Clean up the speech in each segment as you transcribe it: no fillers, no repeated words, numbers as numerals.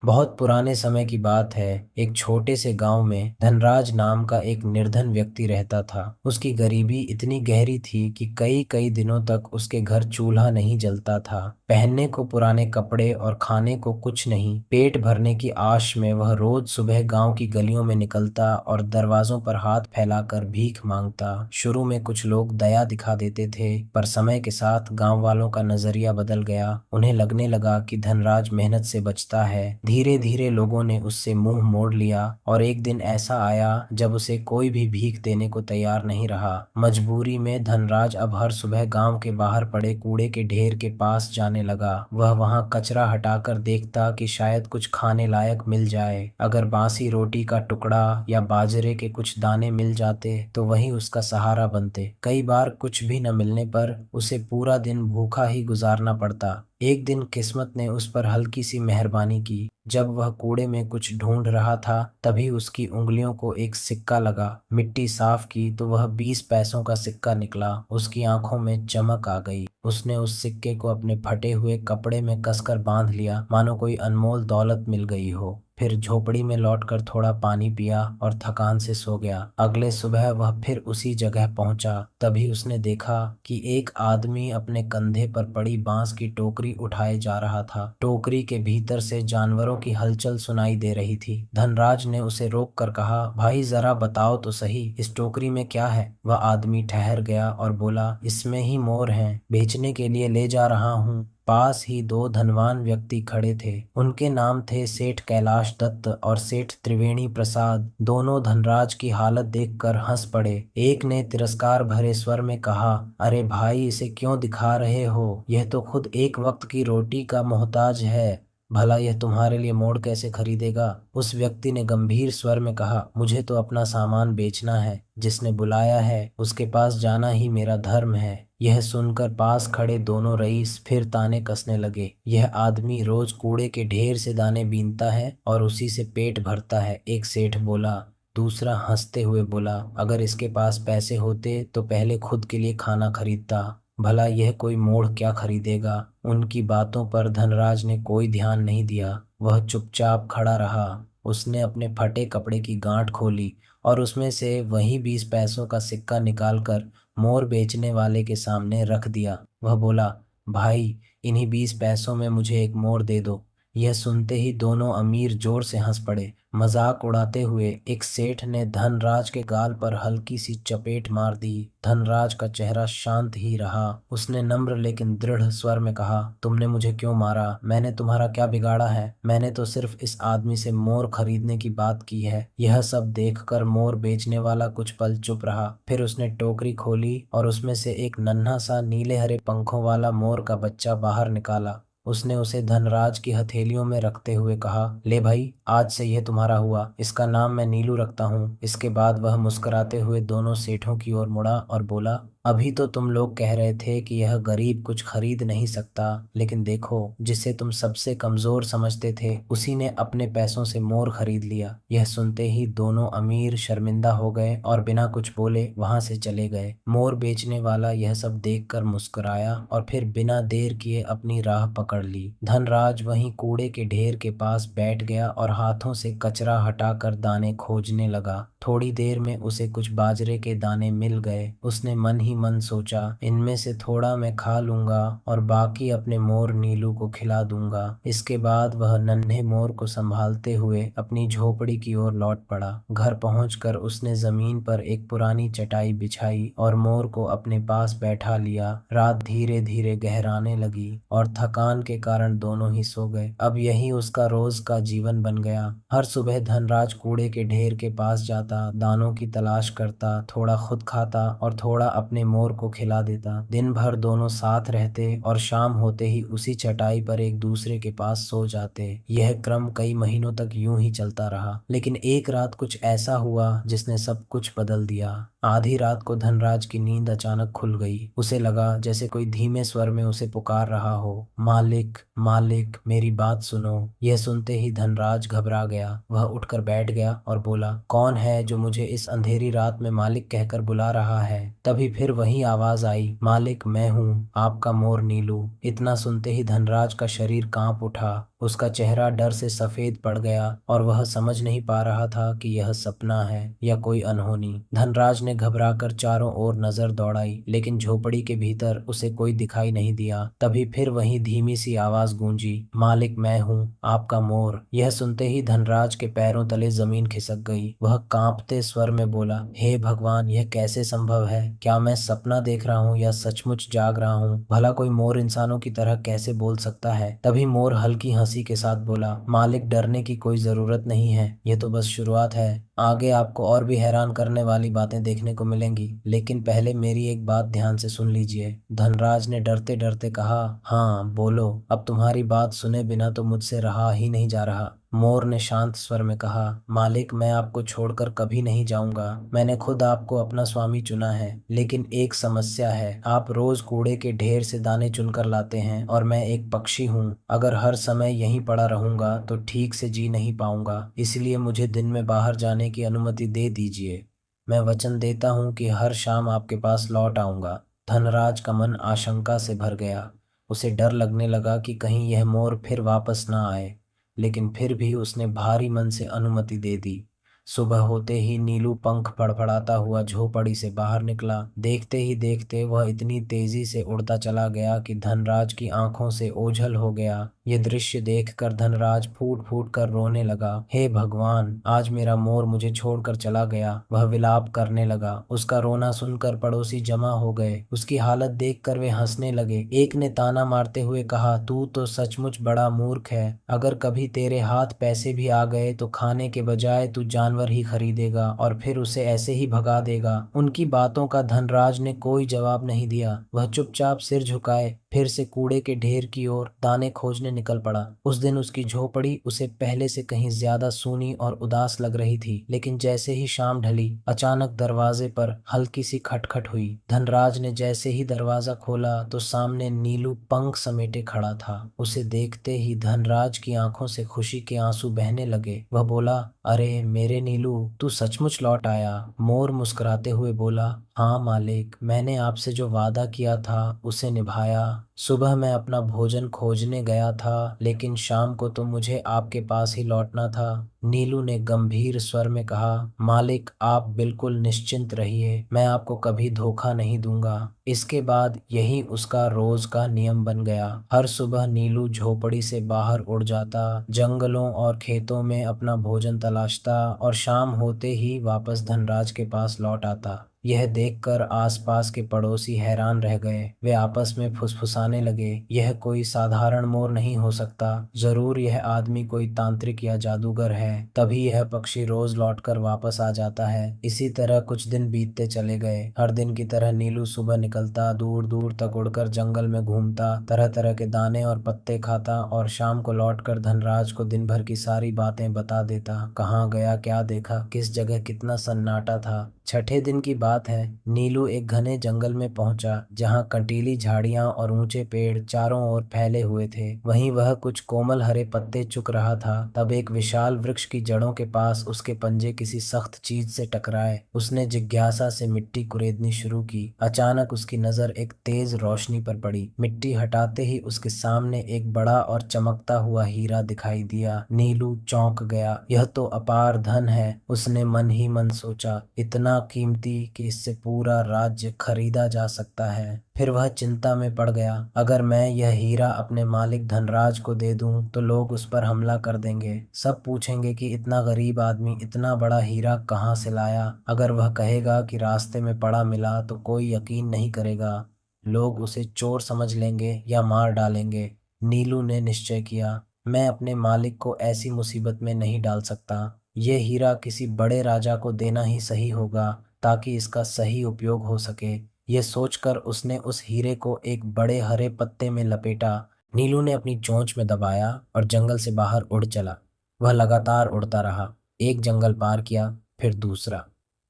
बहुत पुराने समय की बात है। एक छोटे से गांव में धनराज नाम का एक निर्धन व्यक्ति रहता था। उसकी गरीबी इतनी गहरी थी कि कई कई दिनों तक उसके घर चूल्हा नहीं जलता था। पहनने को पुराने कपड़े और खाने को कुछ नहीं। पेट भरने की आश में वह रोज सुबह गांव की गलियों में निकलता और दरवाजों पर हाथ फैलाकर भीख मांगता। शुरू में कुछ लोग दया दिखा देते थे, पर समय के साथ गांव वालों का नजरिया बदल गया। उन्हें लगने लगा कि धनराज मेहनत से बचता है। धीरे धीरे लोगों ने उससे मुंह मोड़ लिया और एक दिन ऐसा आया जब उसे कोई भी भीख देने को तैयार नहीं रहा। मजबूरी में धनराज अब हर सुबह गांव के बाहर पड़े कूड़े के ढेर के पास जाने लगा। वह वहां कचरा हटाकर देखता कि शायद कुछ खाने लायक मिल जाए। अगर बासी रोटी का टुकड़ा या बाजरे के कुछ दाने मिल जाते तो वही उसका सहारा बनते। कई बार कुछ भी न मिलने पर उसे पूरा दिन भूखा ही गुजारना पड़ता। एक दिन किस्मत ने उस पर हल्की सी मेहरबानी की। जब वह कूड़े में कुछ ढूंढ रहा था तभी उसकी उंगलियों को एक सिक्का लगा। मिट्टी साफ की तो वह 20 पैसों का सिक्का निकला। उसकी आंखों में चमक आ गई। उसने उस सिक्के को अपने फटे हुए कपड़े में कसकर बांध लिया, मानो कोई अनमोल दौलत मिल गई हो। फिर झोपड़ी में लौटकर थोड़ा पानी पिया और थकान से सो गया। अगले सुबह वह फिर उसी जगह पहुंचा। तभी उसने देखा कि एक आदमी अपने कंधे पर पड़ी बांस की टोकरी उठाए जा रहा था। टोकरी के भीतर से जानवरों की हलचल सुनाई दे रही थी। धनराज ने उसे रोक कर कहा, भाई जरा बताओ तो सही, इस टोकरी में क्या है? वह आदमी ठहर गया और बोला, इसमें ही मोर हैं, बेचने के लिए ले जा रहा हूँ। पास ही दो धनवान व्यक्ति खड़े थे। उनके नाम थे सेठ कैलाश दत्त और सेठ त्रिवेणी प्रसाद। दोनों धनराज की हालत देखकर हंस पड़े। एक ने तिरस्कार भरे स्वर में कहा, अरे भाई, इसे क्यों दिखा रहे हो? यह तो खुद एक वक्त की रोटी का मोहताज है। भला यह तुम्हारे लिए मोड़ कैसे खरीदेगा? उस व्यक्ति ने गंभीर स्वर में कहा, मुझे तो अपना सामान बेचना है। जिसने बुलाया है उसके पास जाना ही मेरा धर्म है। यह सुनकर पास खड़े दोनों रईस फिर ताने कसने लगे। यह आदमी रोज कूड़े के ढेर से दाने बीनता है और उसी से पेट भरता है, एक सेठ बोला। दूसरा हंसते हुए बोला, अगर इसके पास पैसे होते तो पहले खुद के लिए खाना खरीदता। भला यह कोई मोड़ क्या खरीदेगा? उनकी बातों पर धनराज ने कोई ध्यान नहीं दिया। वह चुपचाप खड़ा रहा। उसने अपने फटे कपड़े की गांठ खोली और उसमें से वही 20 पैसों का सिक्का निकालकर मोर बेचने वाले के सामने रख दिया। वह बोला, भाई, इन्हीं 20 पैसों में मुझे एक मोर दे दो। यह सुनते ही दोनों अमीर जोर से हंस पड़े। मजाक उड़ाते हुए एक सेठ ने धनराज के गाल पर हल्की सी चपेट मार दी। धनराज का चेहरा शांत ही रहा। उसने नम्र लेकिन दृढ़ स्वर में कहा, तुमने मुझे क्यों मारा? मैंने तुम्हारा क्या बिगाड़ा है? मैंने तो सिर्फ इस आदमी से मोर खरीदने की बात की है। यह सब देखकर मोर बेचने वाला कुछ पल चुप रहा। फिर उसने टोकरी खोली और उसमें से एक नन्हा सा नीले हरे पंखों वाला मोर का बच्चा बाहर निकाला। उसने उसे धनराज की हथेलियों में रखते हुए कहा, ले भाई, आज से यह तुम्हारा हुआ। इसका नाम मैं नीलू रखता हूँ। इसके बाद वह मुस्कुराते हुए दोनों सेठों की ओर मुड़ा और बोला, अभी तो तुम लोग कह रहे थे कि यह गरीब कुछ खरीद नहीं सकता, लेकिन देखो, जिसे तुम सबसे कमजोर समझते थे उसी ने अपने पैसों से मोर खरीद लिया। यह सुनते ही दोनों अमीर शर्मिंदा हो गए और बिना कुछ बोले वहां से चले गए। मोर बेचने वाला यह सब देखकर मुस्कुराया और फिर बिना देर किए अपनी राह पकड़ ली। धनराज वहीं कूड़े के ढेर के पास बैठ गया और हाथों से कचरा हटाकर दाने खोजने लगा। थोड़ी देर में उसे कुछ बाजरे के दाने मिल गए। उसने मन ही मन सोचा, इनमें से थोड़ा मैं खा लूंगा और बाकी अपने मोर नीलू को खिला दूंगा। इसके बाद वह नन्हे मोर को संभालते हुए अपनी झोपड़ी की ओर लौट पड़ा। घर पहुंचकर उसने जमीन पर एक पुरानी चटाई बिछाई और मोर को अपने पास बैठा लिया। रात धीरे धीरे गहराने लगी और थकान के कारण दोनों ही सो गए। अब यही उसका रोज का जीवन बन गया। हर सुबह धनराज कूड़े के ढेर के पास जाता, दानों की तलाश करता, थोड़ा खुद खाता और थोड़ा अपने मोर को खिला देता। दिन भर दोनों साथ रहते और शाम होते ही उसी चटाई पर एक दूसरे के पास सो जाते। यह क्रम कई महीनों तक यूं ही चलता रहा। लेकिन एक रात कुछ ऐसा हुआ जिसने सब कुछ बदल दिया। आधी रात को धनराज की नींद अचानक खुल गई। उसे लगा जैसे कोई धीमे स्वर में उसे पुकार रहा हो, मालिक, मालिक, मेरी बात सुनो। यह सुनते ही धनराज घबरा गया। वह उठकर बैठ गया और बोला, कौन है जो मुझे इस अंधेरी रात में मालिक कहकर बुला रहा है? तभी फिर वही आवाज आई, मालिक, मैं हूँ, आपका मोर नीलू। इतना सुनते ही धनराज का शरीर कांप उठा। उसका चेहरा डर से सफेद पड़ गया और वह समझ नहीं पा रहा था कि यह सपना है या कोई अनहोनी। धनराज ने घबराकर चारों ओर नजर दौड़ाई, लेकिन झोपड़ी के भीतर उसे कोई दिखाई नहीं दिया। तभी फिर वही धीमी सी आवाज गूंजी, मालिक मैं हूँ, आपका मोर। यह सुनते ही धनराज के पैरों तले जमीन खिसक गई। वह कांपते स्वर में बोला, हे भगवान, यह कैसे संभव है? क्या मैं सपना देख रहा हूँ या सचमुच जाग रहा हूँ? भला कोई मोर इंसानों की तरह कैसे बोल सकता है? तभी मोर हल्की हंसी के साथ बोला, मालिक डरने की कोई जरूरत नहीं है, ये तो बस शुरुआत है। आगे आपको और भी हैरान करने वाली बातें देखने को मिलेंगी, लेकिन पहले मेरी एक बात ध्यान से सुन लीजिए। धनराज ने डरते डरते कहा, हाँ बोलो, अब तुम्हारी बात सुने बिना तो मुझसे रहा ही नहीं जा रहा। मोर ने शांत स्वर में कहा, मालिक मैं आपको छोड़कर कभी नहीं जाऊंगा। मैंने खुद आपको अपना स्वामी चुना है, लेकिन एक समस्या है। आप रोज कूड़े के ढेर से दाने चुनकर लाते हैं और मैं एक पक्षी हूँ। अगर हर समय यहीं पड़ा रहूंगा तो ठीक से जी नहीं पाऊंगा, इसलिए मुझे दिन में बाहर जाने की अनुमति दे दीजिए। मैं वचन देता हूँ कि हर शाम आपके पास लौट आऊंगा। धनराज का मन आशंका से भर गया। उसे डर लगने लगा कि कहीं यह मोर फिर वापस ना आए, लेकिन फिर भी उसने भारी मन से अनुमति दे दी। सुबह होते ही नीलू पंख फड़फड़ाता हुआ झोपड़ी से बाहर निकला। देखते ही देखते वह इतनी तेजी से उड़ता चला गया कि धनराज की आंखों से ओझल हो गया। ये दृश्य देखकर धनराज फूट फूट कर रोने लगा। हे भगवान, आज मेरा मोर मुझे छोड़कर चला गया। वह विलाप करने लगा। उसका रोना सुनकर पड़ोसी जमा हो गए। उसकी हालत देखकर वे हंसने लगे। एक ने ताना मारते हुए कहा, तू तो सचमुच बड़ा मूर्ख है। अगर कभी तेरे हाथ पैसे भी आ गए तो खाने के बजाय तू जानवर ही खरीदेगा और फिर उसे ऐसे ही भगा देगा। उनकी बातों का धनराज ने कोई जवाब नहीं दिया। वह चुपचाप सिर झुकाए फिर से कूड़े के ढेर की ओर दाने खोजने निकल पड़ा। उस दिन उसकी झोपड़ी उसे पहले से कहीं ज्यादा सूनी और उदास लग रही थी। लेकिन जैसे ही शाम ढली, अचानक दरवाजे पर हल्की सी खटखट हुई। धनराज ने जैसे ही दरवाजा खोला तो सामने नीलू पंख समेटे खड़ा था। उसे देखते ही धनराज की आंखों से खुशी के आंसू बहने लगे। वह बोला, अरे मेरे नीलू, तू सचमुच लौट आया। मोर मुस्कुराते हुए बोला, हाँ मालिक, मैंने आपसे जो वादा किया था उसे निभाया। सुबह मैं अपना भोजन खोजने गया था, लेकिन शाम को तो मुझे आपके पास ही लौटना था। नीलू ने गंभीर स्वर में कहा, मालिक आप बिल्कुल निश्चिंत रहिए, मैं आपको कभी धोखा नहीं दूंगा। इसके बाद यही उसका रोज का नियम बन गया। हर सुबह नीलू झोपड़ी से बाहर उड़ जाता, जंगलों और खेतों में अपना भोजन तलाशता और शाम होते ही वापस धनराज के पास लौट आता। यह देखकर आसपास के पड़ोसी हैरान रह गए। वे आपस में फुसफुसाने लगे, यह कोई साधारण मोर नहीं हो सकता, जरूर यह आदमी कोई तांत्रिक या जादूगर है, तभी यह पक्षी रोज लौटकर वापस आ जाता है। इसी तरह कुछ दिन बीतते चले गए। हर दिन की तरह नीलू सुबह निकलता, दूर दूर तक उड़कर जंगल में घूमता, तरह तरह के दाने और पत्ते खाता और शाम को लौटकर धनराज को दिन भर की सारी बातें बता देता। कहाँ गया, क्या देखा, किस जगह कितना सन्नाटा था। छठे दिन की बात है। नीलू एक घने जंगल में पहुंचा, जहां कंटीली झाड़ियां और ऊंचे पेड़ चारों ओर फैले हुए थे। वहीं वह कुछ कोमल हरे पत्ते चुग रहा था। तब एक विशाल वृक्ष की जड़ों के पास उसके पंजे किसी सख्त चीज से टकराए। उसने जिज्ञासा से मिट्टी कुरेदनी शुरू की। अचानक उसकी नजर एक तेज रोशनी पर पड़ी। मिट्टी हटाते ही उसके सामने एक बड़ा और चमकता हुआ हीरा दिखाई दिया। नीलू चौंक गया। यह तो अपार धन है, उसने मन ही मन सोचा। इतना कीमती कि इससे पूरा राज्य खरीदा जा सकता है। फिर वह चिंता में पड़ गया। अगर मैं यह हीरा अपने मालिक धनराज को दे दूं तो लोग उस पर हमला कर देंगे। सब पूछेंगे कि इतना गरीब आदमी इतना बड़ा हीरा कहाँ से लाया। अगर वह कहेगा कि रास्ते में पड़ा मिला तो कोई यकीन नहीं करेगा। लोग उसे चोर समझ लेंगे या मार डालेंगे। नीलू ने निश्चय किया, मैं अपने मालिक को ऐसी मुसीबत में नहीं डाल सकता। ये हीरा किसी बड़े राजा को देना ही सही होगा, ताकि इसका सही उपयोग हो सके। ये सोचकर उसने उस हीरे को एक बड़े हरे पत्ते में लपेटा। नीलू ने अपनी चोंच में दबाया और जंगल से बाहर उड़ चला। वह लगातार उड़ता रहा। एक जंगल पार किया, फिर दूसरा,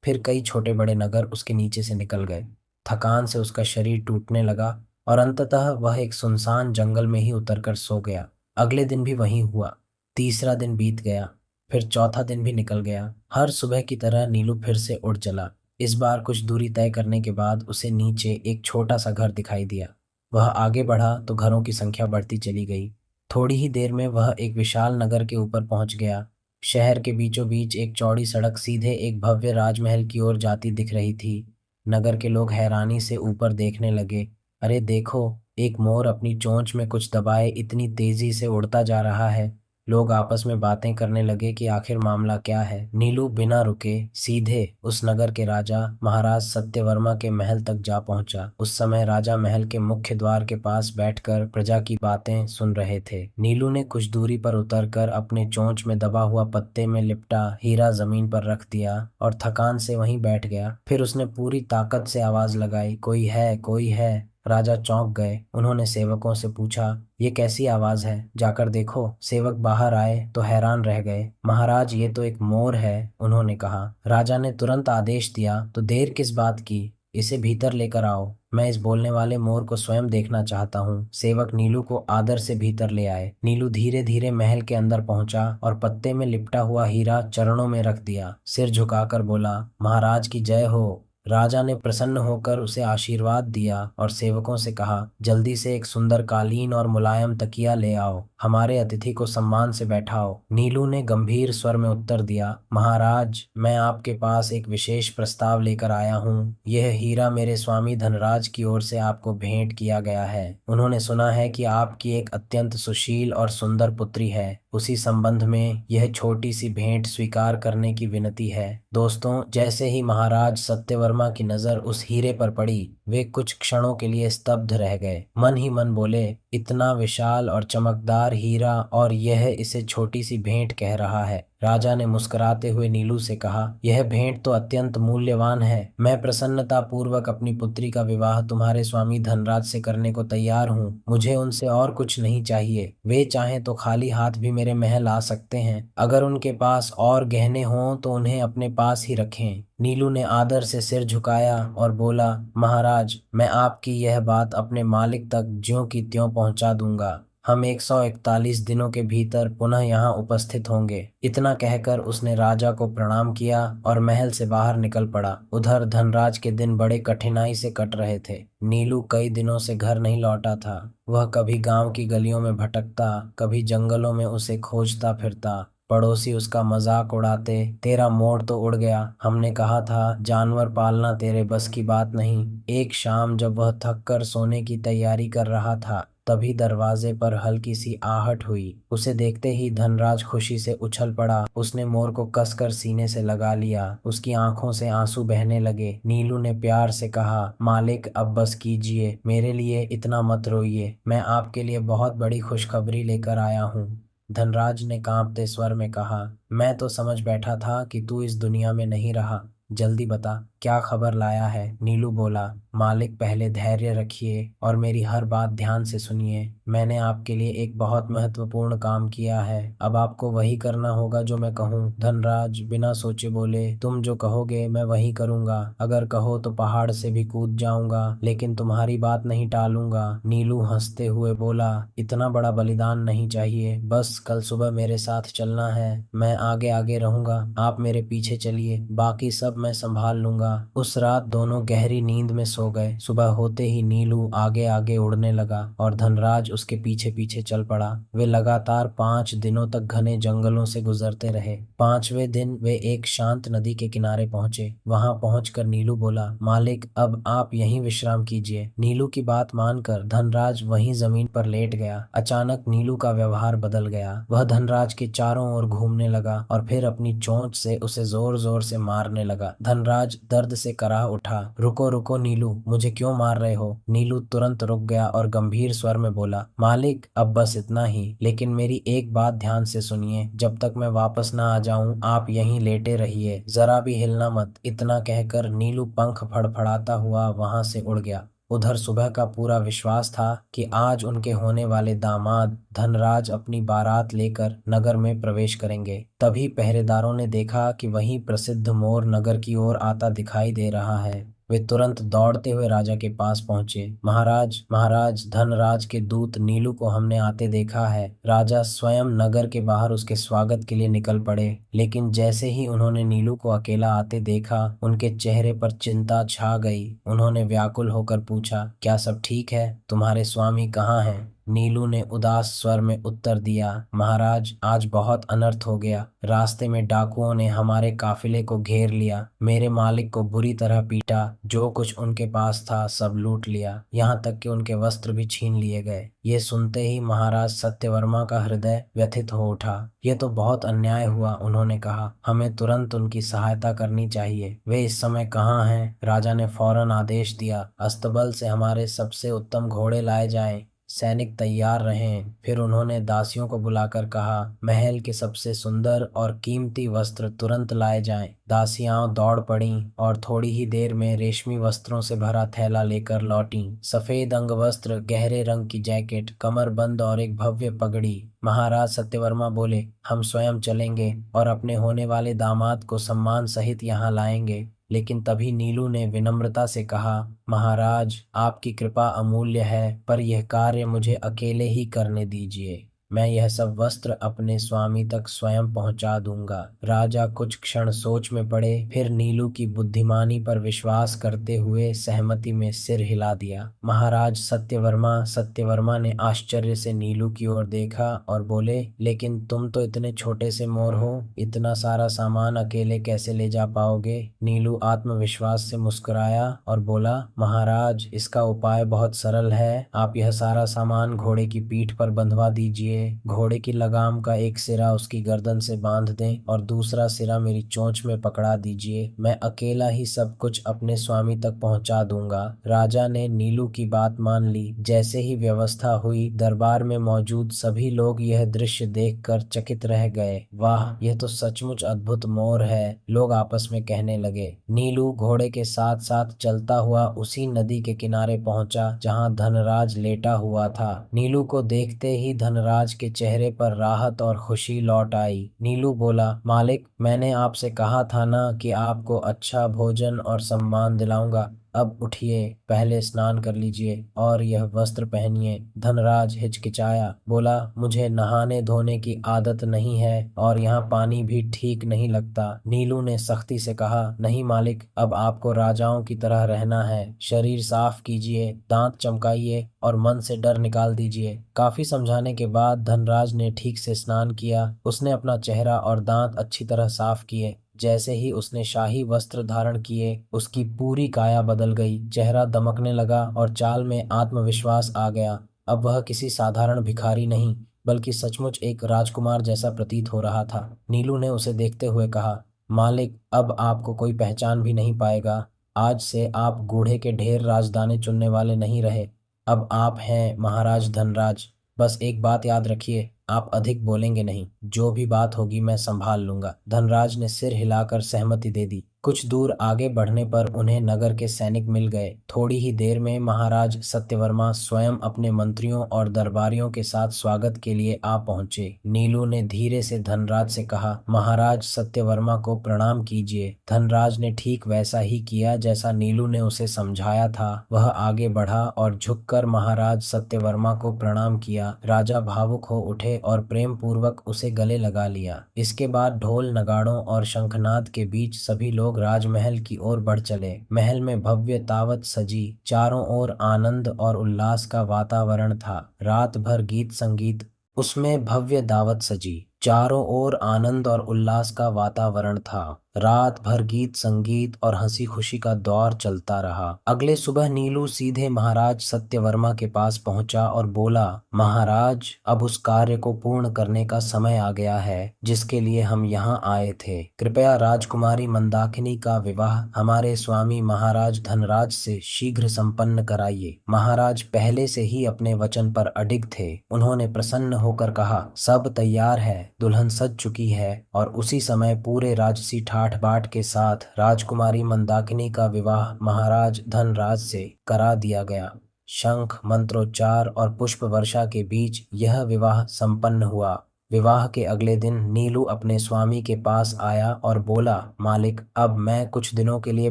फिर कई छोटे बड़े नगर उसके नीचे से निकल गए। थकान से उसका शरीर टूटने लगा और अंततः वह एक सुनसान जंगल में ही उतरकर सो गया। अगले दिन भी वही हुआ। तीसरा दिन बीत गया, फिर चौथा दिन भी निकल गया। हर सुबह की तरह नीलू फिर से उड़ चला। इस बार कुछ दूरी तय करने के बाद उसे नीचे एक छोटा सा घर दिखाई दिया। वह आगे बढ़ा तो घरों की संख्या बढ़ती चली गई। थोड़ी ही देर में वह एक विशाल नगर के ऊपर पहुंच गया। शहर के बीचों बीच एक चौड़ी सड़क सीधे एक भव्य राजमहल की ओर जाती दिख रही थी। नगर के लोग हैरानी से ऊपर देखने लगे। अरे देखो, एक मोर अपनी चोंच में कुछ दबाए इतनी तेजी से उड़ता जा रहा है। लोग आपस में बातें करने लगे कि आखिर मामला क्या है। नीलू बिना रुके सीधे उस नगर के राजा महाराज सत्यवर्मा के महल तक जा पहुंचा। उस समय राजा महल के मुख्य द्वार के पास बैठकर प्रजा की बातें सुन रहे थे। नीलू ने कुछ दूरी पर उतरकर अपने चोंच में दबा हुआ पत्ते में लिपटा हीरा जमीन पर रख दिया और थकान से वहीं बैठ गया। फिर उसने पूरी ताकत से आवाज लगाई, कोई है, कोई है। राजा चौंक गए। उन्होंने सेवकों से पूछा, ये कैसी आवाज है, जाकर देखो। सेवक बाहर आए तो हैरान रह गए। महाराज, ये तो एक मोर है, उन्होंने कहा। राजा ने तुरंत आदेश दिया, तो देर किस बात की, इसे भीतर लेकर आओ। मैं इस बोलने वाले मोर को स्वयं देखना चाहता हूँ। सेवक नीलू को आदर से भीतर ले आए। नीलू धीरे धीरे महल के अंदर पहुंचा और पत्ते में लिपटा हुआ हीरा चरणों में रख दिया। सिर झुकाकर बोला, महाराज की जय हो। राजा ने प्रसन्न होकर उसे आशीर्वाद दिया और सेवकों से कहा, जल्दी से एक सुंदर कालीन और मुलायम तकिया ले आओ। हमारे अतिथि को सम्मान से बैठाओ। नीलू ने गंभीर स्वर में उत्तर दिया, महाराज, मैं आपके पास एक विशेष प्रस्ताव लेकर आया हूँ। यह हीरा मेरे स्वामी धनराज की ओर से आपको भेंट किया गया है। उन्होंने सुना है कि आपकी एक अत्यंत सुशील और सुंदर पुत्री है। उसी संबंध में यह छोटी सी भेंट स्वीकार करने की विनती है। दोस्तों, जैसे ही महाराज सत्यवर्मा की नजर उस हीरे पर पड़ी, वे कुछ क्षणों के लिए स्तब्ध रह गए। मन ही मन बोले, इतना विशाल और चमकदार हीरा, और यह इसे छोटी सी भेंट कह रहा है। राजा ने मुस्कुराते हुए नीलू से कहा, यह भेंट तो अत्यंत मूल्यवान है। मैं प्रसन्नता पूर्वक अपनी पुत्री का विवाह तुम्हारे स्वामी धनराज से करने को तैयार हूँ। मुझे उनसे और कुछ नहीं चाहिए। वे चाहें तो खाली हाथ भी मेरे महल आ सकते हैं। अगर उनके पास और गहने हों तो उन्हें अपने पास ही रखें। नीलू ने आदर से सिर झुकाया और बोला, महाराज, मैं आपकी यह बात अपने मालिक तक ज्यों की त्यों पहुंचा दूंगा। हम 141 दिनों के भीतर पुनः यहाँ उपस्थित होंगे। इतना कहकर उसने राजा को प्रणाम किया और महल से बाहर निकल पड़ा। उधर धनराज के दिन बड़े कठिनाई से कट रहे थे। नीलू कई दिनों से घर नहीं लौटा था। वह कभी गांव की गलियों में भटकता, कभी जंगलों में उसे खोजता फिरता। पड़ोसी उसका मजाक उड़ाते, तेरा मोड़ तो उड़ गया, हमने कहा था जानवर पालना तेरे बस की बात नहीं। एक शाम जब वह थक कर सोने की तैयारी कर रहा था, तभी दरवाजे पर हल्की सी आहट हुई। उसे देखते ही धनराज खुशी से उछल पड़ा। उसने मोर को कसकर सीने से लगा लिया। उसकी आंखों से आंसू बहने लगे। नीलू ने प्यार से कहा, मालिक, अब बस कीजिए, मेरे लिए इतना मत रोइए। मैं आपके लिए बहुत बड़ी खुशखबरी लेकर आया हूँ। धनराज ने कांपते स्वर में कहा, मैं तो समझ बैठा था कि तू इस दुनिया में नहीं रहा। जल्दी बता, क्या खबर लाया है। नीलू बोला, मालिक, पहले धैर्य रखिए और मेरी हर बात ध्यान से सुनिए। मैंने आपके लिए एक बहुत महत्वपूर्ण काम किया है। अब आपको वही करना होगा जो मैं कहूँ। धनराज बिना सोचे बोले, तुम जो कहोगे मैं वही करूँगा। अगर कहो तो पहाड़ से भी कूद जाऊंगा, लेकिन तुम्हारी बात नहीं टालूंगा। नीलू हंसते हुए बोला, इतना बड़ा बलिदान नहीं चाहिए। बस कल सुबह मेरे साथ चलना है। मैं आगे आगे रहूंगा, आप मेरे पीछे चलिए, बाकी सब मैं संभाल लूंगा। उस रात दोनों गहरी नींद में सो गए। सुबह होते ही नीलू आगे आगे उड़ने लगा और धनराज उसके पीछे पीछे चल पड़ा। वे लगातार 5 दिनों तक घने जंगलों से गुजरते रहे। 5वें दिन वे एक शांत नदी के किनारे पहुंचे। वहां पहुंचकर नीलू बोला, मालिक, अब आप यहीं विश्राम कीजिए। नीलू की बात मानकर धनराज वहीं जमीन पर लेट गया। अचानक नीलू का व्यवहार बदल गया। वह धनराज के चारों ओर घूमने लगा और फिर अपनी चोंच से उसे जोर जोर से मारने लगा। धनराज दर्द से कराह उठा। रुको रुको नीलू, मुझे क्यों मार रहे हो। नीलू तुरंत रुक गया और गंभीर स्वर में बोला, मालिक, अब बस इतना ही, लेकिन मेरी एक बात ध्यान से सुनिए। जब तक मैं वापस ना आ जाऊं आप यहीं लेटे रहिए, जरा भी हिलना मत। इतना कहकर नीलू पंख फड़फड़ाता हुआ वहां से उड़ गया। उधर सुबह का पूरा विश्वास था कि आज उनके होने वाले दामाद धनराज अपनी बारात लेकर नगर में प्रवेश करेंगे। तभी पहरेदारों ने देखा कि वहीं प्रसिद्ध मोर नगर की ओर आता दिखाई दे रहा है। वे तुरंत दौड़ते हुए राजा के पास पहुंचे। महाराज, महाराज, धनराज के दूत नीलू को हमने आते देखा है। राजा स्वयं नगर के बाहर उसके स्वागत के लिए निकल पड़े, लेकिन जैसे ही उन्होंने नीलू को अकेला आते देखा, उनके चेहरे पर चिंता छा गई। उन्होंने व्याकुल होकर पूछा, क्या सब ठीक है? तुम्हारे स्वामी कहाँ हैं? नीलू ने उदास स्वर में उत्तर दिया, महाराज आज बहुत अनर्थ हो गया। रास्ते में डाकुओं ने हमारे काफिले को घेर लिया, मेरे मालिक को बुरी तरह पीटा, जो कुछ उनके पास था सब लूट लिया, यहाँ तक कि उनके वस्त्र भी छीन लिए गए। ये सुनते ही महाराज सत्यवर्मा का हृदय व्यथित हो उठा। यह तो बहुत अन्याय हुआ, उन्होंने कहा। हमें तुरंत उनकी सहायता करनी चाहिए। वे इस समय कहाँ हैं? राजा ने फौरन आदेश दिया, अस्तबल से हमारे सबसे उत्तम घोड़े लाए जाएं, सैनिक तैयार रहें। फिर उन्होंने दासियों को बुलाकर कहा, महल के सबसे सुंदर और कीमती वस्त्र तुरंत लाए जाएं। दासियां दौड़ पड़ीं और थोड़ी ही देर में रेशमी वस्त्रों से भरा थैला लेकर लौटीं। सफेद अंगवस्त्र, गहरे रंग की जैकेट, कमरबंद और एक भव्य पगड़ी। महाराज सत्यवर्मा बोले, हम स्वयं चलेंगे और अपने होने वाले दामाद को सम्मान सहित यहाँ लाएंगे। लेकिन तभी नीलू ने विनम्रता से कहा, महाराज आपकी कृपा अमूल्य है, पर यह कार्य मुझे अकेले ही करने दीजिए। मैं यह सब वस्त्र अपने स्वामी तक स्वयं पहुंचा दूंगा। राजा कुछ क्षण सोच में पड़े, फिर नीलू की बुद्धिमानी पर विश्वास करते हुए सहमति में सिर हिला दिया। महाराज सत्यवर्मा ने आश्चर्य से नीलू की ओर देखा और बोले, लेकिन तुम तो इतने छोटे से मोर हो, इतना सारा सामान अकेले कैसे ले जा पाओगे? नीलू आत्मविश्वास से मुस्कुराया और बोला, महाराज इसका उपाय बहुत सरल है। आप यह सारा सामान घोड़े की पीठ पर बंधवा दीजिए। घोड़े की लगाम का एक सिरा उसकी गर्दन से बांध दें और दूसरा सिरा मेरी चोंच में पकड़ा दीजिए। मैं अकेला ही सब कुछ अपने स्वामी तक पहुंचा दूंगा। राजा ने नीलू की बात मान ली। जैसे ही व्यवस्था हुई, दरबार में मौजूद सभी लोग यह दृश्य देखकर चकित रह गए। वाह, यह तो सचमुच अद्भुत मोर है, लोग आपस में कहने लगे। नीलू घोड़े के साथ साथ चलता हुआ उसी नदी के किनारे पहुंचा जहां धनराज लेटा हुआ था। नीलू को देखते ही धनराज के चेहरे पर राहत और खुशी लौट आई। नीलू बोला, मालिक मैंने आपसे कहा था ना कि आपको अच्छा भोजन और सम्मान दिलाऊंगा। अब उठिए, पहले स्नान कर लीजिए और यह वस्त्र पहनिए। धनराज हिचकिचाया, बोला, मुझे नहाने धोने की आदत नहीं है और यहाँ पानी भी ठीक नहीं लगता। नीलू ने सख्ती से कहा, नहीं मालिक, अब आपको राजाओं की तरह रहना है। शरीर साफ कीजिए, दांत चमकाइए और मन से डर निकाल दीजिए। काफी समझाने के बाद धनराज ने ठीक से स्नान किया। उसने अपना चेहरा और दांत अच्छी तरह साफ किए। जैसे ही उसने शाही वस्त्र धारण किए, उसकी पूरी काया बदल गई। चेहरा दमकने लगा और चाल में आत्मविश्वास आ गया। अब वह किसी साधारण भिखारी नहीं, बल्कि सचमुच एक राजकुमार जैसा प्रतीत हो रहा था। नीलू ने उसे देखते हुए कहा, मालिक अब आपको कोई पहचान भी नहीं पाएगा। आज से आप बूढ़े के ढेर राजदाने चुनने वाले नहीं रहे, अब आप हैं महाराज धनराज। बस एक बात याद रखिए, आप अधिक बोलेंगे नहीं। जो भी बात होगी मैं संभाल लूंगा। धनराज ने सिर हिलाकर सहमति दे दी। कुछ दूर आगे बढ़ने पर उन्हें नगर के सैनिक मिल गए। थोड़ी ही देर में महाराज सत्यवर्मा स्वयं अपने मंत्रियों और दरबारियों के साथ स्वागत के लिए आ पहुंचे। नीलू ने धीरे से धनराज से कहा, महाराज सत्यवर्मा को प्रणाम कीजिए। धनराज ने ठीक वैसा ही किया जैसा नीलू ने उसे समझाया था। वह आगे बढ़ा और झुककर महाराज सत्यवर्मा को प्रणाम किया। राजा भावुक हो उठे और प्रेम पूर्वक उसे गले लगा लिया। इसके बाद ढोल नगाड़ों और शंखनाद के बीच सभी लोग राजमहल की ओर बढ़ चले। महल में भव्य तावत सजी, चारों ओर आनंद और उल्लास का वातावरण था। रात भर गीत संगीत उसमें भव्य दावत सजी, चारों ओर आनंद और उल्लास का वातावरण था। रात भर गीत संगीत और हंसी खुशी का दौर चलता रहा। अगले सुबह नीलू सीधे महाराज सत्यवर्मा के पास पहुंचा और बोला, महाराज अब उस कार्य को पूर्ण करने का समय आ गया है जिसके लिए हम यहाँ आए थे। कृपया राजकुमारी मंदाकिनी का विवाह हमारे स्वामी महाराज धनराज से शीघ्र संपन्न कराइए। महाराज पहले से ही अपने वचन पर अडिग थे। उन्होंने प्रसन्न होकर कहा, सब तैयार है, दुल्हन सज चुकी है। और उसी समय पूरे राजसी ठाठ बाट के साथ राजकुमारी मंदाकिनी का विवाह महाराज धनराज से करा दिया गया। शंख, मंत्रोच्चार और पुष्प वर्षा के बीच यह विवाह संपन्न हुआ। विवाह के अगले दिन नीलू अपने स्वामी के पास आया और बोला, मालिक अब मैं कुछ दिनों के लिए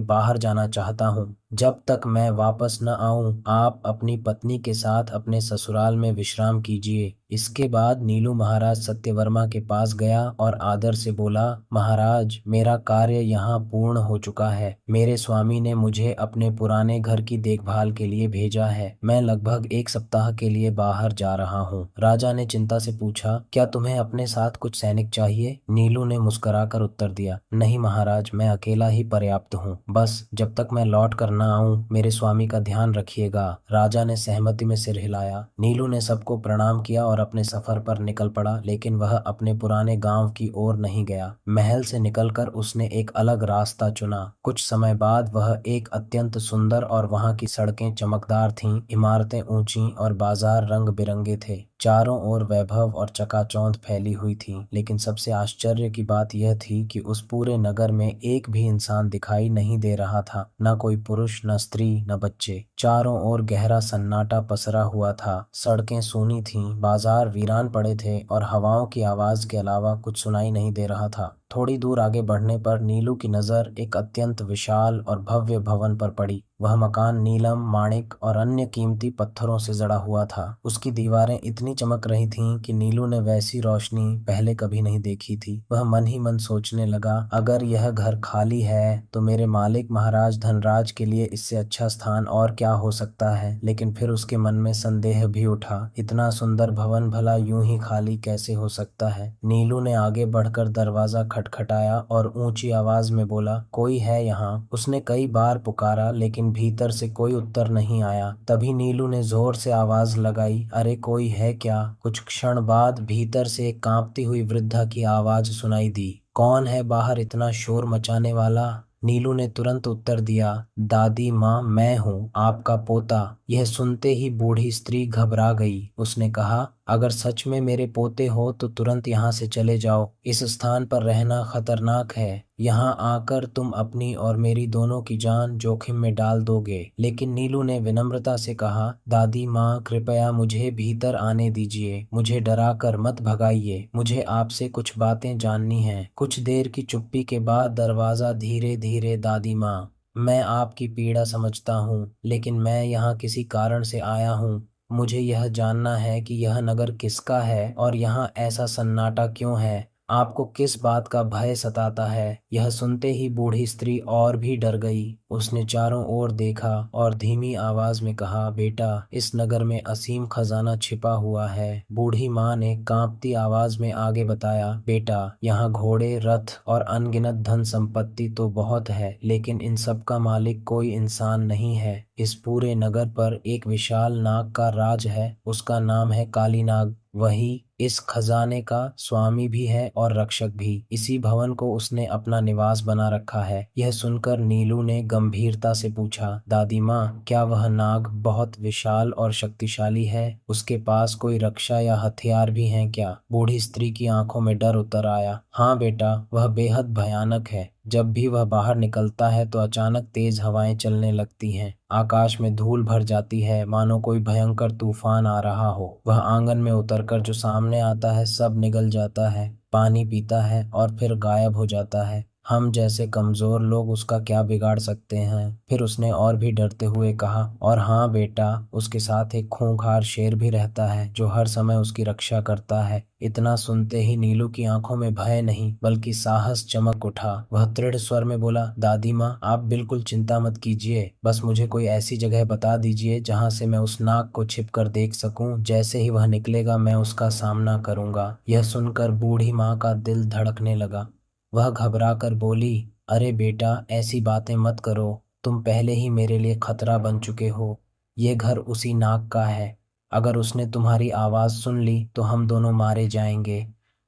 बाहर जाना चाहता हूँ। जब तक मैं वापस न आऊं आप अपनी पत्नी के साथ अपने ससुराल में विश्राम कीजिए। इसके बाद नीलू महाराज सत्यवर्मा के पास गया और आदर से बोला, महाराज मेरा कार्य यहाँ पूर्ण हो चुका है। मेरे स्वामी ने मुझे अपने पुराने घर की देखभाल के लिए भेजा है। मैं लगभग 1 सप्ताह के लिए बाहर जा रहा हूँ। राजा ने चिंता से पूछा, क्या तुम्हें अपने साथ कुछ सैनिक चाहिए? नीलू ने मुस्कुराकर उत्तर दिया, नहीं महाराज, मैं अकेला ही पर्याप्त हूँ। बस जब तक मैं लौट कर न आऊं मेरे स्वामी का ध्यान रखिएगा। राजा ने सहमति में सिर हिलाया। नीलू ने सबको प्रणाम किया और अपने सफर पर निकल पड़ा, लेकिन वह अपने पुराने गांव की ओर नहीं गया। महल से निकलकर उसने एक अलग रास्ता चुना। कुछ समय बाद वह एक अत्यंत सुंदर और वहां की सड़कें चमकदार थीं, इमारतें ऊंची और बाजार रंग बिरंगे थे। चारों ओर वैभव और चकाचौंध फैली हुई थी, लेकिन सबसे आश्चर्य की बात यह थी कि उस पूरे नगर में एक भी इंसान दिखाई नहीं दे रहा था। न कोई पुरुष, न स्त्री, न बच्चे। चारों ओर गहरा सन्नाटा पसरा हुआ था। सड़कें सूनी थीं, बाजार वीरान पड़े थे और हवाओं की आवाज के अलावा कुछ सुनाई नहीं दे रहा था। थोड़ी दूर आगे बढ़ने पर नीलू की नजर एक अत्यंत विशाल और भव्य भवन पर पड़ी। वह मकान नीलम, माणिक और अन्य कीमती पत्थरों से जड़ा हुआ था। उसकी दीवारें इतनी चमक रही थीं कि नीलू ने वैसी रोशनी पहले कभी नहीं देखी थी। वह मन ही मन सोचने लगा, अगर यह घर खाली है तो मेरे मालिक महाराज धनराज के लिए इससे अच्छा स्थान और क्या हो सकता है। लेकिन फिर उसके मन में संदेह भी उठा, इतना सुंदर भवन भला यूं ही खाली कैसे हो सकता है। नीलू ने आगे बढ़कर दरवाजा खटखटाया और ऊंची आवाज में बोला, कोई है यहाँ? उसने कई बार पुकारा, लेकिन भीतर से कोई उत्तर नहीं आया। तभी नीलू ने जोर से आवाज लगाई, अरे कोई है क्या? कुछ क्षण बाद भीतर से एक कांपती हुई वृद्धा की आवाज सुनाई दी, कौन है बाहर इतना शोर मचाने वाला? नीलू ने तुरंत उत्तर दिया, दादी माँ, मैं हूँ, आपका पोता। यह सुनते ही बूढ़ी स्त्री घबरा गई। उसने कहा, अगर सच में मेरे पोते हो तो तुरंत यहाँ से चले जाओ। इस स्थान पर रहना खतरनाक है। यहाँ आकर तुम अपनी और मेरी दोनों की जान जोखिम में डाल दोगे। लेकिन नीलू ने विनम्रता से कहा, दादी माँ, कृपया मुझे भीतर आने दीजिए। मुझे डरा कर मत भगाइए। मुझे आपसे कुछ बातें जाननी हैं। कुछ देर की चुप्पी के बाद दरवाजा धीरे धीरे, दादी माँ, मैं आपकी पीड़ा समझता हूँ, लेकिन मैं यहाँ किसी कारण से आया हूँ। मुझे यह जानना है कि यह नगर किसका है और यहाँ ऐसा सन्नाटा क्यों है। आपको किस बात का भय सताता है? यह सुनते ही बूढ़ी स्त्री और भी डर गई। उसने चारों ओर देखा और धीमी आवाज में कहा, बेटा, इस नगर में असीम खजाना छिपा हुआ है। बूढ़ी माँ ने कांपती आवाज में आगे बताया, बेटा, यहाँ घोड़े, रथ और अनगिनत धन संपत्ति तो बहुत है, लेकिन इन सब का मालिक कोई इंसान नहीं है। इस पूरे नगर पर एक विशाल नाग का राज है। उसका नाम है काली नाग। वही इस खजाने का स्वामी भी है और रक्षक भी। इसी भवन को उसने अपना निवास बना रखा है। यह सुनकर नीलू ने गंभीरता से पूछा, दादी माँ, क्या वह नाग बहुत विशाल और शक्तिशाली है? उसके पास कोई रक्षा या हथियार भी हैं क्या? बूढ़ी स्त्री की आंखों में डर उतर आया। हाँ बेटा, वह बेहद भयानक है। जब भी वह बाहर निकलता है तो अचानक तेज हवाएं चलने लगती हैं। आकाश में धूल भर जाती है, मानो कोई भयंकर तूफान आ रहा हो। वह आंगन में उतरकर जो सामने आता है सब निगल जाता है, पानी पीता है और फिर गायब हो जाता है। हम जैसे कमजोर लोग उसका क्या बिगाड़ सकते हैं? फिर उसने और भी डरते हुए कहा, और हाँ बेटा, उसके साथ एक खूंखार शेर भी रहता है जो हर समय उसकी रक्षा करता है। इतना सुनते ही नीलू की आंखों में भय नहीं बल्कि साहस चमक उठा। वह दृढ़ स्वर में बोला, दादी माँ, आप बिल्कुल चिंता मत कीजिए। बस मुझे कोई ऐसी जगह बता दीजिए जहाँ से मैं उस नाग को छिप कर देख सकूं। जैसे ही वह निकलेगा मैं उसका सामना करूंगा। यह सुनकर बूढ़ी माँ का दिल धड़कने लगा। वह घबरा कर बोली, अरे बेटा, ऐसी बातें मत करो। तुम पहले ही मेरे लिए खतरा बन चुके हो। ये घर उसी नाग का है। अगर उसने तुम्हारी आवाज़ सुन ली तो हम दोनों मारे जाएंगे।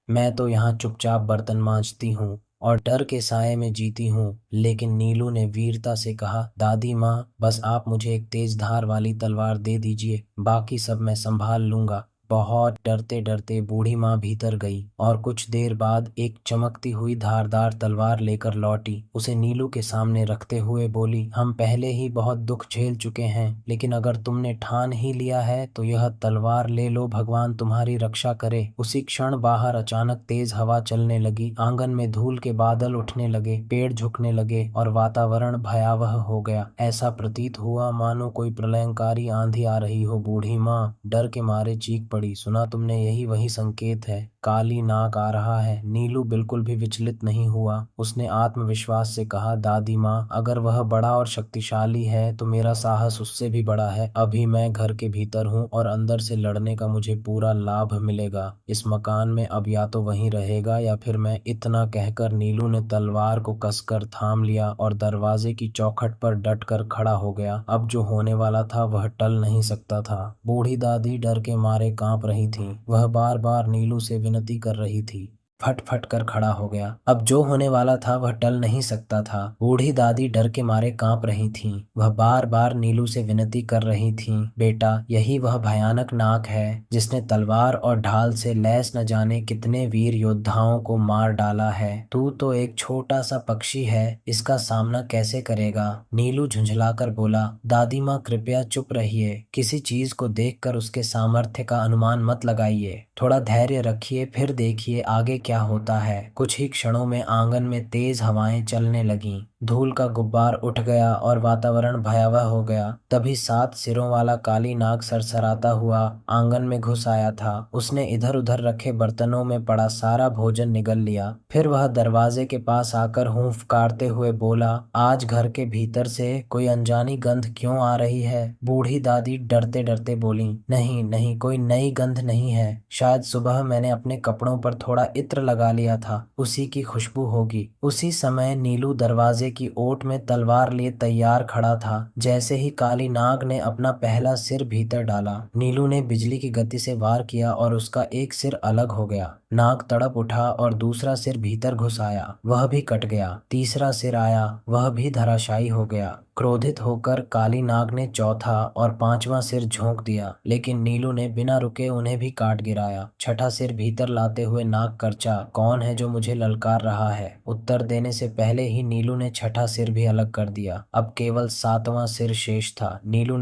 मैं तो यहाँ चुपचाप बर्तन मांजती हूँ और डर के साए में जीती हूँ। लेकिन नीलू ने वीरता से कहा, दादी माँ, बस आप मुझे एक तेज धार वाली तलवार दे दीजिए, बाकी सब मैं संभाल लूंगा। बहुत डरते डरते बूढ़ी माँ भीतर गई और कुछ देर बाद एक चमकती हुई धारदार तलवार लेकर लौटी। उसे नीलू के सामने रखते हुए बोली, हम पहले ही बहुत दुख झेल चुके हैं, लेकिन अगर तुमने ठान ही लिया है तो यह तलवार ले लो, भगवान तुम्हारी रक्षा करे। उसी क्षण बाहर अचानक तेज हवा चलने लगी, आंगन में धूल के बादल उठने लगे, पेड़ झुकने लगे और वातावरण भयावह हो गया। ऐसा प्रतीत हुआ मानो कोई प्रलयंकारी आंधी आ रही हो। बूढ़ी माँ डर के मारे चीख पड़ी, सुना तुमने? यही वही संकेत है, काली नाग आ रहा है। नीलू बिल्कुल भी विचलित नहीं हुआ। उसने आत्मविश्वास से कहा, दादी माँ, अगर वह बड़ा और शक्तिशाली है तो मेरा साहस उससे भी बड़ा है। अभी मैं घर के भीतर हूँ और अंदर से लड़ने का मुझे पूरा लाभ मिलेगा। इस मकान में अब या तो वहीं रहेगा या फिर मैं। इतना कहकर नीलू ने तलवार को कसकर थाम लिया और दरवाजे की चौखट पर डट कर खड़ा हो गया। अब जो होने वाला था वह टल नहीं सकता था। बूढ़ी दादी डर के मारे कांप रही थी। वह बार बार नीलू से विनती कर रही थी। फट फट कर खड़ा हो गया। अब जो होने वाला था वह टल नहीं सकता था। बूढ़ी दादी डर के मारे कांप रही थीं। वह बार बार नीलू से विनती कर रही थीं, बेटा, यही वह भयानक नाग है जिसने तलवार और ढाल से लैस न जाने कितने वीर योद्धाओं को मार डाला है। तू तो एक छोटा सा पक्षी है, इसका सामना कैसे करेगा? नीलू झुंझलाकर बोला, दादी माँ, कृपया चुप रहिए। किसी चीज को देखकर उसके सामर्थ्य का अनुमान मत लगाइए। थोड़ा धैर्य रखिए, फिर देखिए आगे क्या होता है। कुछ ही क्षणों में आंगन में तेज हवाएं चलने लगीं। धूल का गुब्बार उठ गया और वातावरण भयावह हो गया। तभी 7 सिरों वाला काली नाग सरसराता हुआ आंगन में घुस आया था। उसने इधर उधर रखे बर्तनों में पड़ा सारा भोजन निगल लिया। फिर वह दरवाजे के पास आकर हुंफकारते हुए बोला, आज घर के भीतर से कोई अनजानी गंध क्यों आ रही है? बूढ़ी दादी डरते डरते बोली, नहीं नहीं, कोई नई गंध नहीं है। शायद सुबह मैंने अपने कपड़ों पर थोड़ा इत्र लगा लिया था, उसी की खुशबू होगी। उसी समय नीलू दरवाजे की ओट में तलवार लिए तैयार खड़ा था। जैसे ही काली नाग ने अपना पहला सिर भीतर डाला, नीलू ने बिजली की गति से वार किया और उसका एक सिर अलग हो गया। नाग तड़प उठा और दूसरा सिर भीतर घुस आया, वह भी कट गया। तीसरा सिर आया, वह भी धराशायी हो गया। क्रोधित होकर काली नाग ने चौथा और पांचवा सिर झोंक दिया, लेकिन नीलू ने बिना रुके उन्हें भी काट गिराया। छठा सिर भीतर लाते हुए नाग करचा, कौन है जो मुझे ललकार रहा है? उत्तर देने से पहले ही नीलू ने छठा सिर भी अलग कर दिया। अब केवल 7वां सिर शेष था। नीलू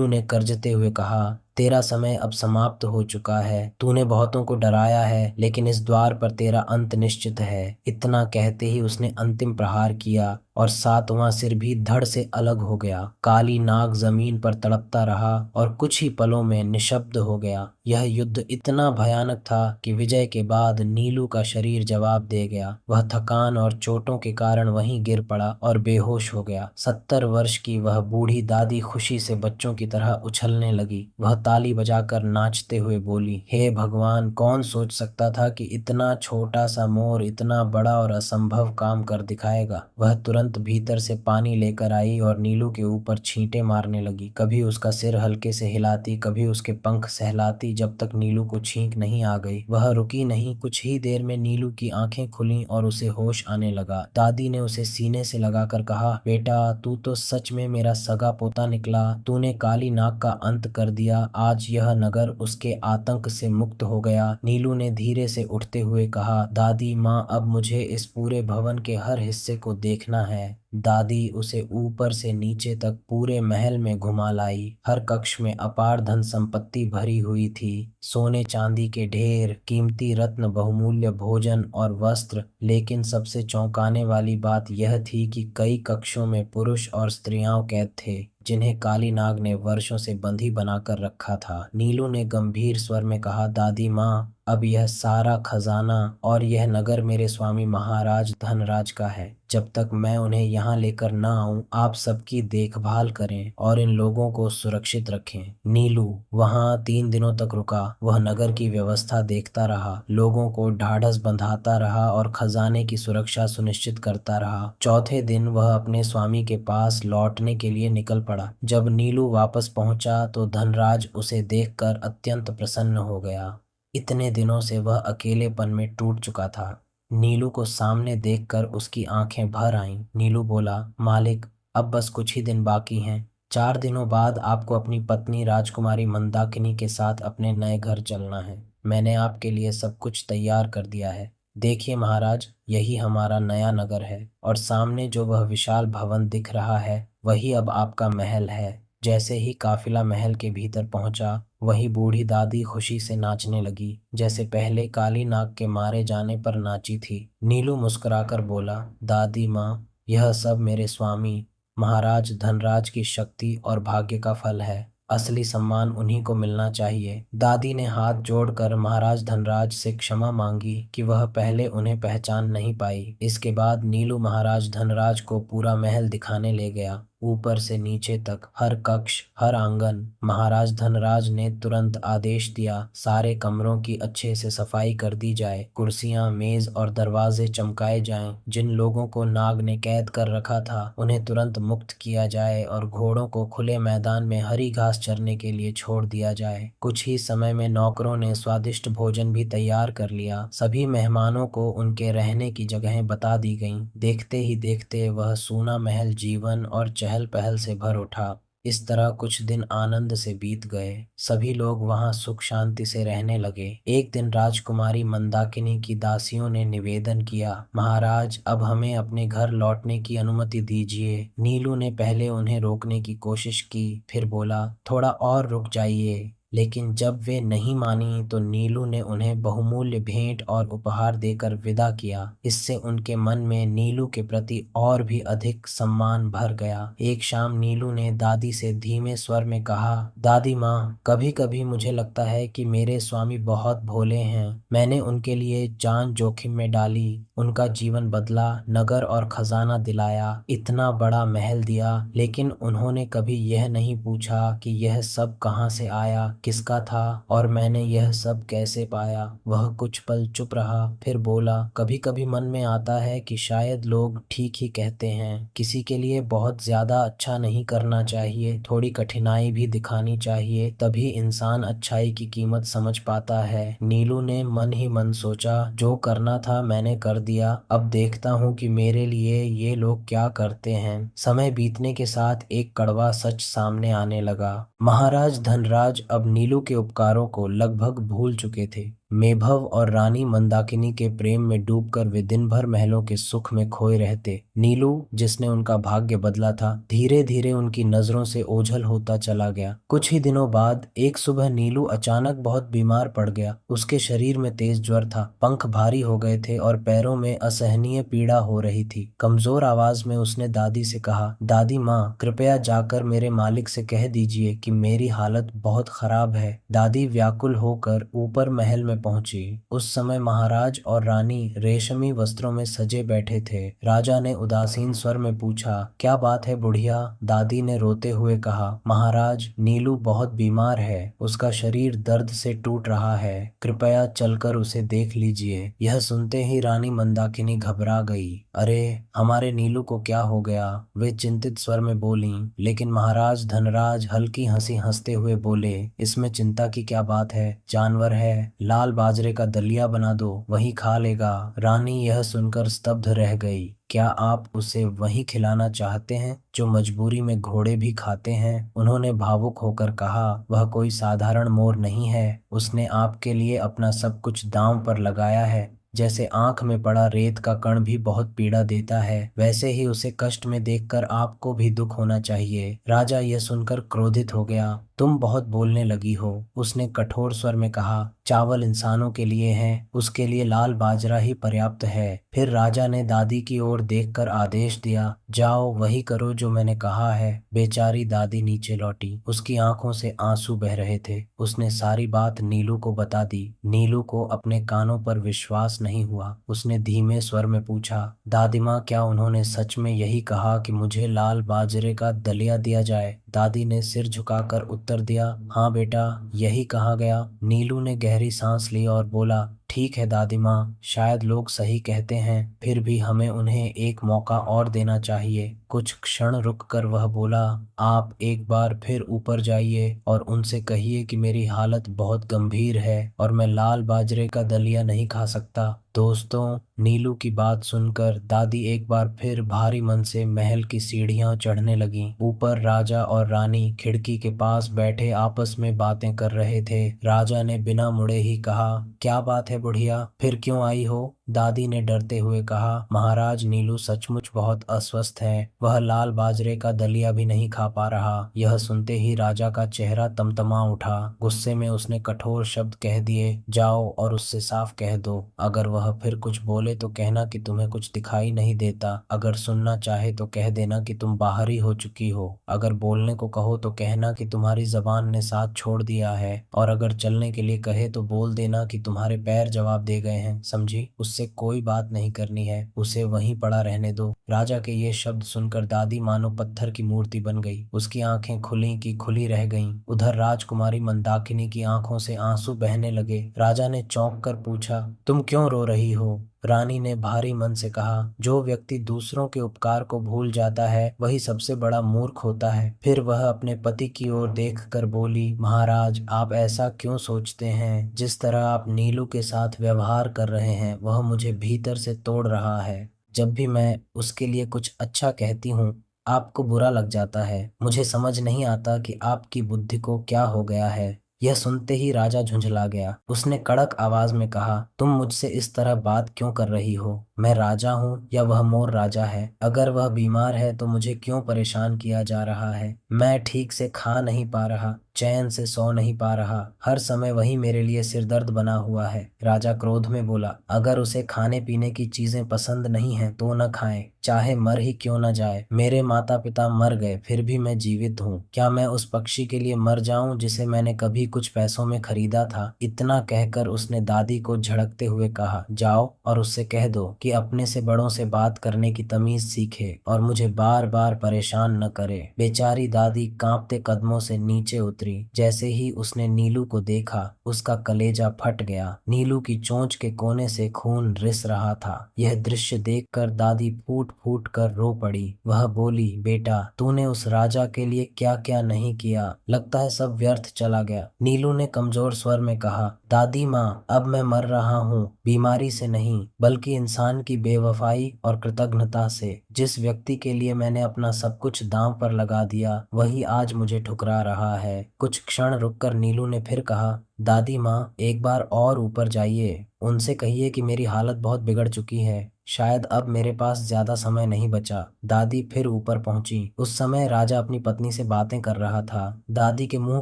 ने गर्जते हुए कहा, तेरा समय अब समाप्त हो चुका है। तूने बहुतों को डराया है, लेकिन इस द्वार पर तेरा अंत निश्चित है। इतना कहते ही उसने अंतिम प्रहार किया और 7वां सिर भी धड़ से अलग हो गया। काली नाग जमीन पर तड़पता रहा और कुछ ही पलों में निशब्द हो गया। यह युद्ध इतना भयानक था कि विजय के बाद नीलू का शरीर जवाब दे गया। वह थकान और चोटों के कारण वहीं गिर पड़ा और बेहोश हो गया। 70 वर्ष की वह बूढ़ी दादी खुशी से बच्चों की तरह उछलने लगी। वह ताली बजाकर नाचते हुए बोली, हे भगवान, कौन सोच सकता था कि इतना छोटा सा मोर इतना बड़ा और असंभव काम कर दिखाएगा। वह तुरंत भीतर से पानी लेकर आई और नीलू के ऊपर छींटे मारने लगी। कभी उसका सिर हल्के से हिलाती, कभी उसके पंख सहलाती, जब तक नीलू को छींक नहीं आ गई। वह रुकी नहीं। कुछ ही देर में नीलू की आंखें खुलीं और उसे होश आने लगा। दादी ने उसे सीने से लगाकर कहा, बेटा, तू तो सच में मेरा सगा पोता निकला। तूने काली नाग का अंत कर दिया। आज यह नगर उसके आतंक से मुक्त हो गया। नीलू ने धीरे से उठते हुए कहा, दादी माँ, अब मुझे इस पूरे भवन के हर हिस्से को देखना है। दादी उसे ऊपर से नीचे तक पूरे महल में घुमा लाई। हर कक्ष में अपार धन संपत्ति भरी हुई थी। सोने चांदी के ढेर, कीमती रत्न, बहुमूल्य भोजन और वस्त्र। लेकिन सबसे चौंकाने वाली बात यह थी कि कई कक्षों में पुरुष और स्त्रियां कैद थे, जिन्हें काली नाग ने वर्षों से बंधी बनाकर रखा था। नीलू ने गंभीर स्वर में कहा, दादी माँ, अब यह सारा खजाना और यह नगर मेरे स्वामी महाराज धनराज का है। जब तक मैं उन्हें यहाँ लेकर न आऊं, आप सबकी देखभाल करें और इन लोगों को सुरक्षित रखें। नीलू वहाँ 3 दिनों तक रुका। वह नगर की व्यवस्था देखता रहा, लोगों को ढाढ़स बंधाता रहा और खजाने की सुरक्षा सुनिश्चित करता रहा। चौथे दिन वह अपने स्वामी के पास लौटने के लिए निकल पड़ा। जब नीलू वापस पहुंचा तो धनराज उसे देखकर अत्यंत प्रसन्न हो गया। इतने दिनों से वह अकेलेपन में टूट चुका था। नीलू को सामने देखकर उसकी आंखें भर आईं। नीलू बोला, मालिक, अब बस कुछ ही दिन बाकी हैं। 4 दिनों बाद आपको अपनी पत्नी राजकुमारी मंदाकिनी के साथ अपने नए घर चलना है। मैंने आपके लिए सब कुछ तैयार कर दिया है। देखिए महाराज, यही हमारा नया नगर है और सामने जो वह विशाल भवन दिख रहा है वही अब आपका महल है। जैसे ही काफिला महल के भीतर पहुंचा, वही बूढ़ी दादी खुशी से नाचने लगी, जैसे पहले काली नाग के मारे जाने पर नाची थी। नीलू मुस्कुराकर बोला, दादी माँ, यह सब मेरे स्वामी महाराज धनराज की शक्ति और भाग्य का फल है। असली सम्मान उन्हीं को मिलना चाहिए। दादी ने हाथ जोड़कर महाराज धनराज से क्षमा मांगी कि वह पहले उन्हें पहचान नहीं पाई। इसके बाद नीलू महाराज धनराज को पूरा महल दिखाने ले गया, ऊपर से नीचे तक, हर कक्ष, हर आंगन। महाराज धनराज ने तुरंत आदेश दिया, सारे कमरों की अच्छे से सफाई कर दी जाए, कुर्सियां, मेज और दरवाजे चमकाए जाएं। जिन लोगों को नाग ने कैद कर रखा था उन्हें तुरंत मुक्त किया जाए और घोड़ों को खुले मैदान में हरी घास चरने के लिए छोड़ दिया जाए। कुछ ही समय में नौकरों ने स्वादिष्ट भोजन भी तैयार कर लिया। सभी मेहमानों को उनके रहने की जगहें बता दी गईं। देखते ही देखते वह सूना महल जीवन और चहल पहल से भर उठा। इस तरह कुछ दिन आनंद से बीत गए। सभी लोग वहां सुख शांति से रहने लगे। एक दिन राजकुमारी मंदाकिनी की दासियों ने निवेदन किया, महाराज, अब हमें अपने घर लौटने की अनुमति दीजिए। नीलू ने पहले उन्हें रोकने की कोशिश की, फिर बोला, थोड़ा और रुक जाइए। लेकिन जब वे नहीं मानी तो नीलू ने उन्हें बहुमूल्य भेंट और उपहार देकर विदा किया। इससे उनके मन में नीलू के प्रति और भी अधिक सम्मान भर गया। एक शाम नीलू ने दादी से धीमे स्वर में कहा, दादी माँ, कभी कभी मुझे लगता है कि मेरे स्वामी बहुत भोले हैं। मैंने उनके लिए जान जोखिम में डाली, उनका जीवन बदला, नगर और खजाना दिलाया, इतना बड़ा महल दिया, लेकिन उन्होंने कभी यह नहीं पूछा कि यह सब कहाँ से आया, किसका था और मैंने यह सब कैसे पाया। वह कुछ पल चुप रहा, फिर बोला, कभी कभी मन में आता है कि शायद लोग ठीक ही कहते हैं, किसी के लिए बहुत ज्यादा अच्छा नहीं करना चाहिए, थोड़ी कठिनाई भी दिखानी चाहिए, तभी इंसान अच्छाई की कीमत समझ पाता है। नीलू ने मन ही मन सोचा, जो करना था मैंने कर दिया, अब देखता हूँ कि मेरे लिए ये लोग क्या करते हैं। समय बीतने के साथ एक कड़वा सच सामने आने लगा। महाराज धनराज अब नीलू के उपकारों को लगभग भूल चुके थे। मेभव और रानी मंदाकिनी के प्रेम में डूबकर वे दिन भर महलों के सुख में खोए रहते। नीलू, जिसने उनका भाग्य बदला था, धीरे धीरे उनकी नजरों से ओझल होता चला गया। कुछ ही दिनों बाद एक सुबह नीलू अचानक बहुत बीमार पड़ गया। उसके शरीर में तेज ज्वर था, पंख भारी हो गए थे और पैरों में असहनीय पीड़ा हो रही थी। कमजोर आवाज में उसने दादी से कहा, दादी माँ, कृपया जाकर मेरे मालिक से कह दीजिए कि मेरी हालत बहुत खराब है। दादी व्याकुल होकर ऊपर महल में पहुंची। उस समय महाराज और रानी रेशमी वस्त्रों में सजे बैठे थे। राजा ने उदासीन स्वर में पूछा, क्या बात है बुढ़िया? दादी ने रोते हुए कहा, महाराज, नीलू बहुत बीमार है, उसका शरीर दर्द से टूट रहा है, कृपया चलकर उसे देख लीजिए। यह सुनते ही रानी मंदाकिनी घबरा गई। अरे, हमारे नीलू को क्या हो गया? वे चिंतित स्वर में बोली। लेकिन महाराज धनराज हल्की हंसी हंसते हुए बोले, इसमें चिंता की क्या बात है? जानवर है, लाल बाजरे का दलिया बना दो, वही खा लेगा। रानी यह सुनकर स्तब्ध रह गई। क्या आप उसे वही खिलाना चाहते हैं जो मजबूरी में घोड़े भी खाते हैं? उन्होंने भावुक होकर कहा, वह कोई साधारण मोर नहीं है, उसने आपके लिए अपना सब कुछ दांव पर लगाया है। जैसे आंख में पड़ा रेत का कण भी बहुत पीड़ा देता है, वैसे ही उसे कष्ट में देखकर आपको भी दुख होना चाहिए। राजा यह सुनकर क्रोधित हो गया। तुम बहुत बोलने लगी हो, उसने कठोर स्वर में कहा। चावल इंसानों के लिए है, उसके लिए लाल बाजरा ही पर्याप्त है। फिर राजा ने दादी की ओर देखकर आदेश दिया, जाओ, वही करो जो मैंने कहा है। बेचारी दादी नीचे लौटी, उसकी आंखों से आंसू बह रहे थे। उसने सारी बात नीलू को बता दी। नीलू को अपने कानों पर विश्वास नहीं हुआ। उसने धीमे स्वर में पूछा, दादी माँ, क्या उन्होंने सच में यही कहा कि मुझे लाल बाजरे का दलिया दिया जाए? दादी ने सिर झुकाकर उत्तर दिया, हाँ बेटा, यही कहा गया। नीलू ने गहरी सांस ली और बोला, ठीक है दादी माँ, शायद लोग सही कहते हैं, फिर भी हमें उन्हें एक मौका और देना चाहिए। कुछ क्षण रुककर वह बोला, आप एक बार फिर ऊपर जाइए और उनसे कहिए कि मेरी हालत बहुत गंभीर है और मैं लाल बाजरे का दलिया नहीं खा सकता। दोस्तों, नीलू की बात सुनकर दादी एक बार फिर भारी मन से महल की सीढ़ियां चढ़ने लगीं। ऊपर राजा और रानी खिड़की के पास बैठे आपस में बातें कर रहे थे। राजा ने बिना मुड़े ही कहा, क्या बात है बुढ़िया, फिर क्यों आई हो? दादी ने डरते हुए कहा, महाराज, नीलू सचमुच बहुत अस्वस्थ है। वह लाल बाजरे का दलिया भी नहीं खा पा रहा। यह सुनते ही राजा का चेहरा तमतमा उठा। गुस्से में उसने कठोर शब्द कह दिए, जाओ और उससे साफ कह दो, अगर वह फिर कुछ बोले तो कहना कि तुम्हें कुछ दिखाई नहीं देता। अगर सुनना चाहे तो कह देना कि तुम बाहरी हो चुकी हो। अगर बोलने को कहो तो कहना कि तुम्हारी जबान ने साथ छोड़ दिया है। और अगर चलने के लिए कहे तो बोल देना कि तुम्हारे पैर जवाब दे गए हैं। समझी? उससे कोई बात नहीं करनी है, उसे वहीं पड़ा रहने दो। राजा के ये शब्द सुनकर दादी मानो पत्थर की मूर्ति बन गई। उसकी आंखें खुली की खुली रह गईं। उधर राजकुमारी मंदाकिनी की आंखों से आंसू बहने लगे। राजा ने चौंक कर पूछा, तुम क्यों रो रही हो? रानी ने भारी मन से कहा, जो व्यक्ति दूसरों के उपकार को भूल जाता है वही सबसे बड़ा मूर्ख होता है। फिर वह अपने पति की ओर देखकर बोली, महाराज, आप ऐसा क्यों सोचते हैं? जिस तरह आप नीलू के साथ व्यवहार कर रहे हैं वह मुझे भीतर से तोड़ रहा है। जब भी मैं उसके लिए कुछ अच्छा कहती हूँ आपको बुरा लग जाता है। मुझे समझ नहीं आता कि आपकी बुद्धि को क्या हो गया है। यह सुनते ही राजा झुंझला गया। उसने कड़क आवाज में कहा, तुम मुझसे इस तरह बात क्यों कर रही हो? मैं राजा हूँ या वह मोर राजा है? अगर वह बीमार है तो मुझे क्यों परेशान किया जा रहा है? मैं ठीक से खा नहीं पा रहा, चैन से सो नहीं पा रहा, हर समय वही मेरे लिए सिरदर्द बना हुआ है। राजा क्रोध में बोला, अगर उसे खाने पीने की चीजें पसंद नहीं है तो न खाए, चाहे मर ही क्यों न जाए। मेरे माता पिता मर गए फिर भी मैं जीवित हूँ। क्या मैं उस पक्षी के लिए मर जाऊं जिसे मैंने कभी कुछ पैसों में खरीदा था? इतना कहकर उसने दादी को झड़कते हुए कहा, जाओ और उससे कह दो कि अपने से बड़ों से बात करने की तमीज सीखे और मुझे बार बार परेशान न करे। बेचारी दादी कांपते कदमों से नीचे उतरी। जैसे ही उसने नीलू को देखा उसका कलेजा फट गया। नीलू की चोंच के कोने से खून रिस रहा था। यह दृश्य देखकर दादी फूट फूट कर रो पड़ी। वह बोली, बेटा, तूने उस राजा के लिए क्या क्या नहीं किया, लगता है सब व्यर्थ चला गया। नीलू ने कमजोर स्वर में कहा, दादी माँ, अब मैं मर रहा हूँ, बीमारी से नहीं बल्कि इंसान की बेवफाई और कृतज्ञता से। जिस व्यक्ति के लिए मैंने अपना सब कुछ दांव पर लगा दिया वही आज मुझे ठुकरा रहा है। कुछ क्षण रुककर नीलू ने फिर कहा, दादी माँ, एक बार और ऊपर जाइए, उनसे कहिए कि मेरी हालत बहुत बिगड़ चुकी है, शायद अब मेरे पास ज्यादा समय नहीं बचा। दादी फिर ऊपर पहुंची। उस समय राजा अपनी पत्नी से बातें कर रहा था। दादी के मुंह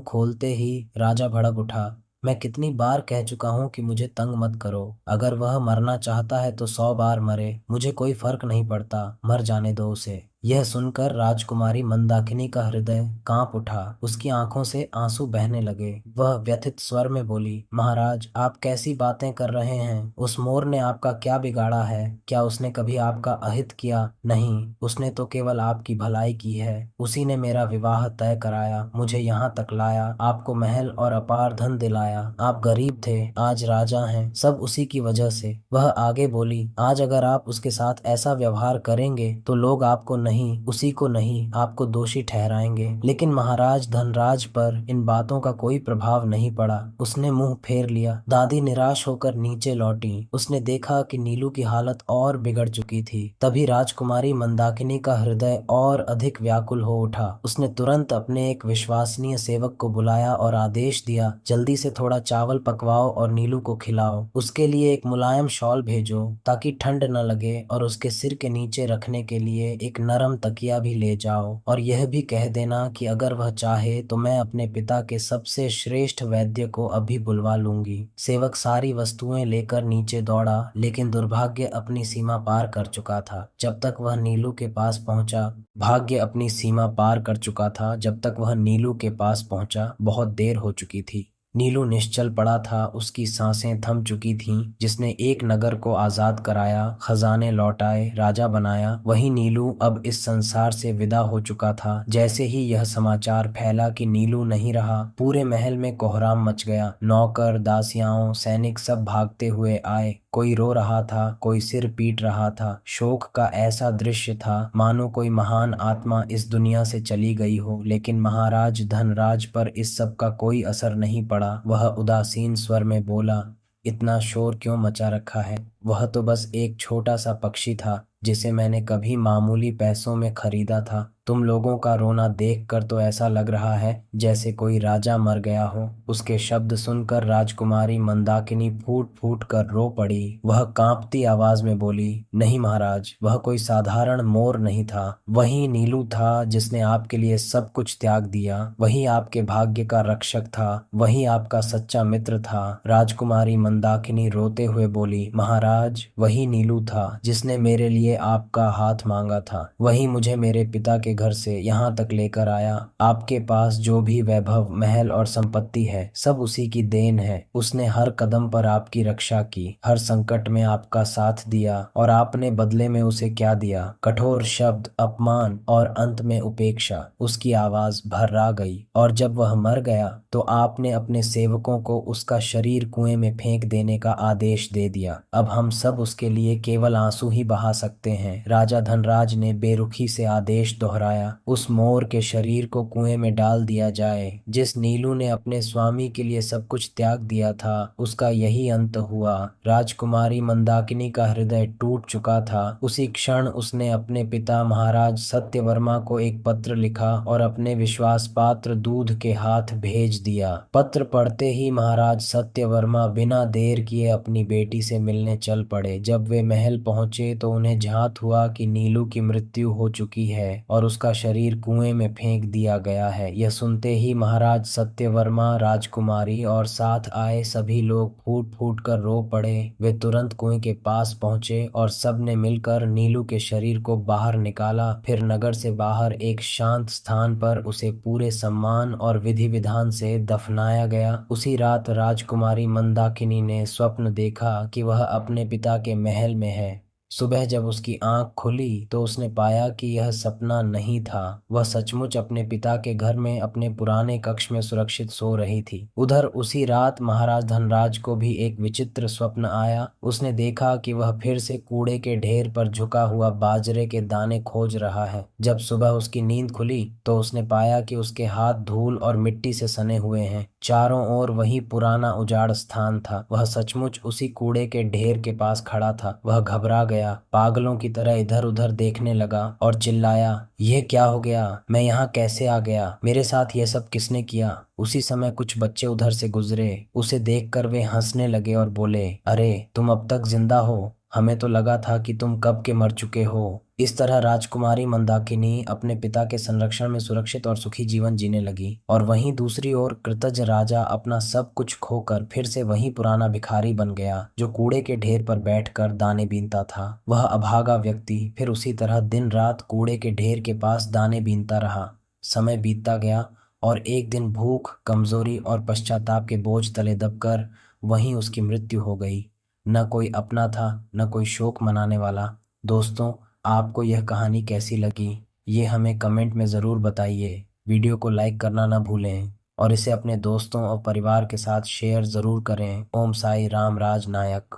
खोलते ही राजा भड़क उठा, मैं कितनी बार कह चुका हूँ कि मुझे तंग मत करो। अगर वह मरना चाहता है तो 100 बार मरे, मुझे कोई फर्क नहीं पड़ता, मर जाने दो उसे। यह सुनकर राजकुमारी मंदाकिनी का हृदय कांप उठा। उसकी आंखों से आंसू बहने लगे। वह व्यथित स्वर में बोली, महाराज, आप कैसी बातें कर रहे हैं? उस मोर ने आपका क्या बिगाड़ा है? क्या उसने कभी आपका अहित किया? नहीं, उसने तो केवल आपकी भलाई की है। उसी ने मेरा विवाह तय कराया, मुझे यहाँ तक लाया, आपको महल और अपार धन दिलाया। आप गरीब थे, आज राजा हैं, सब उसी की वजह से। वह आगे बोली, आज अगर आप उसके साथ ऐसा व्यवहार करेंगे तो लोग आपको नहीं, उसी को नहीं, आपको दोषी ठहराएंगे। लेकिन महाराज धनराज पर इन बातों का कोई प्रभाव नहीं पड़ा। उसने मुंह फेर लिया। दादी निराश होकर नीचे लौटी। उसने देखा कि नीलू की हालत और बिगड़ चुकी थी। तभी राजकुमारी मंदाकिनी का हृदय और अधिक व्याकुल हो उठा। उसने तुरंत अपने एक विश्वसनीय सेवक को बुलाया और आदेश दिया, जल्दी से थोड़ा चावल पकवाओ और नीलू को खिलाओ। उसके लिए एक मुलायम शॉल भेजो ताकि ठंड न लगे, और उसके सिर के नीचे रखने के लिए एक नरम तकिया भी ले जाओ। और यह भी कह देना कि अगर वह चाहे तो मैं अपने पिता के सबसे श्रेष्ठ वैद्य को अभी बुलवा लूंगी। सेवक सारी वस्तुएं लेकर नीचे दौड़ा, लेकिन दुर्भाग्य अपनी सीमा पार कर चुका था। जब तक वह नीलू के पास पहुंचा भाग्य अपनी सीमा पार कर चुका था। जब तक वह नीलू के पास पहुंचा बहुत देर हो चुकी थी। नीलू निश्चल पड़ा था, उसकी सांसें थम चुकी थीं। जिसने एक नगर को आजाद कराया, खजाने लौटाए, राजा बनाया, वही नीलू अब इस संसार से विदा हो चुका था। जैसे ही यह समाचार फैला कि नीलू नहीं रहा, पूरे महल में कोहराम मच गया। नौकर, दासियाओं, सैनिक सब भागते हुए आए। कोई रो रहा था, कोई सिर पीट रहा था। शोक का ऐसा दृश्य था मानो कोई महान आत्मा इस दुनिया से चली गई हो। लेकिन महाराज धनराज पर इस सब का कोई असर नहीं पड़ा। वह उदासीन स्वर में बोला, इतना शोर क्यों मचा रखा है? वह तो बस एक छोटा सा पक्षी था जिसे मैंने कभी मामूली पैसों में खरीदा था। तुम लोगों का रोना देखकर तो ऐसा लग रहा है जैसे कोई राजा मर गया हो। उसके शब्द सुनकर राजकुमारी मंदाकिनी फूट फूट कर रो पड़ी। वह कांपती आवाज में बोली, नहीं महाराज, वह कोई साधारण मोर नहीं था। वही नीलू था जिसने आपके लिए सब कुछ त्याग दिया। वही आपके भाग्य का रक्षक था। वही आपका सच्चा मित्र था। राजकुमारी मंदाकिनी रोते हुए बोली, महाराज, वही नीलू था जिसने मेरे लिए आपका हाथ मांगा था। वही मुझे मेरे पिता के घर से यहाँ तक लेकर आया। आपके पास जो भी वैभव, महल और संपत्ति है, सब उसी की देन है। उसने हर कदम पर आपकी रक्षा की, हर संकट में आपका साथ दिया, और आपने बदले में उसे क्या दिया? कठोर शब्द, अपमान और अंत में उपेक्षा। उसकी आवाज भर्रा गई। और जब वह मर गया तो आपने अपने सेवकों को उसका शरीर कुएं में फेंक देने का आदेश दे दिया। अब हम सब उसके लिए केवल आंसू ही बहा सकते हैं। राजा धनराज ने बेरुखी से आदेश दोहराया, उस मोर के शरीर को कुएं में डाल दिया जाए। जिस नीलू ने अपने स्वामी के लिए सब कुछ त्याग दिया था, उसका यही अंत हुआ। राजकुमारी मंदाकिनी का हृदय टूट चुका था। उसी क्षण उसने अपने पिता महाराज सत्यवर्मा को एक पत्र लिखा और अपने विश्वास पात्र दूध के हाथ भेज दिया। पत्र पढ़ते ही महाराज सत्यवर्मा बिना देर किए अपनी बेटी से मिलने चल पड़े। जब वे महल पहुंचे तो उन्हें झात हुआ कि नीलू की मृत्यु हो चुकी है और उसका शरीर कुएं में फेंक दिया गया है। यह सुनते ही महाराज सत्यवर्मा, राजकुमारी और साथ आए सभी लोग फूट फूट कर रो पड़े। वे तुरंत कुएं के पास पहुंचे और सब ने मिलकर नीलू के शरीर को बाहर निकाला। फिर नगर से बाहर एक शांत स्थान पर उसे पूरे सम्मान और विधि विधान से दफनाया गया। उसी रात राजकुमारी मंदाकिनी ने स्वप्न देखा कि वह अपने पिता के महल में है। सुबह जब उसकी आंख खुली तो उसने पाया कि यह सपना नहीं था। वह सचमुच अपने पिता के घर में अपने पुराने कक्ष में सुरक्षित सो रही थी। उधर उसी रात महाराज धनराज को भी एक विचित्र स्वप्न आया। उसने देखा कि वह फिर से कूड़े के ढेर पर झुका हुआ बाजरे के दाने खोज रहा है। जब सुबह उसकी नींद खुली तो उसने पाया कि उसके हाथ धूल और मिट्टी से सने हुए हैं। चारों ओर वही पुराना उजाड़ स्थान था। वह सचमुच उसी कूड़े के ढेर के पास खड़ा था। वह घबरा गया, पागलों की तरह इधर उधर देखने लगा और चिल्लाया, यह क्या हो गया? मैं यहाँ कैसे आ गया? मेरे साथ यह सब किसने किया? उसी समय कुछ बच्चे उधर से गुजरे। उसे देखकर वे हंसने लगे और बोले, अरे तुम अब तक जिंदा हो, हमें तो लगा था कि तुम कब के मर चुके हो। इस तरह राजकुमारी मंदाकिनी अपने पिता के संरक्षण में सुरक्षित और सुखी जीवन जीने लगी। और वहीं दूसरी ओर कृतज्ञ राजा अपना सब कुछ खोकर फिर से वही पुराना भिखारी बन गया जो कूड़े के ढेर पर बैठकर दाने बीनता था। वह अभागा व्यक्ति फिर उसी तरह दिन रात कूड़े के ढेर के पास दाने बीनता रहा। समय बीतता गया और एक दिन भूख, कमजोरी और पश्चाताप के बोझ तले दबकर वहीं उसकी मृत्यु हो गई। न कोई अपना था, न कोई शोक मनाने वाला। दोस्तों, आपको यह कहानी कैसी लगी, ये हमें कमेंट में ज़रूर बताइए। वीडियो को लाइक करना ना भूलें और इसे अपने दोस्तों और परिवार के साथ शेयर ज़रूर करें। ओम साई राम राज नायक।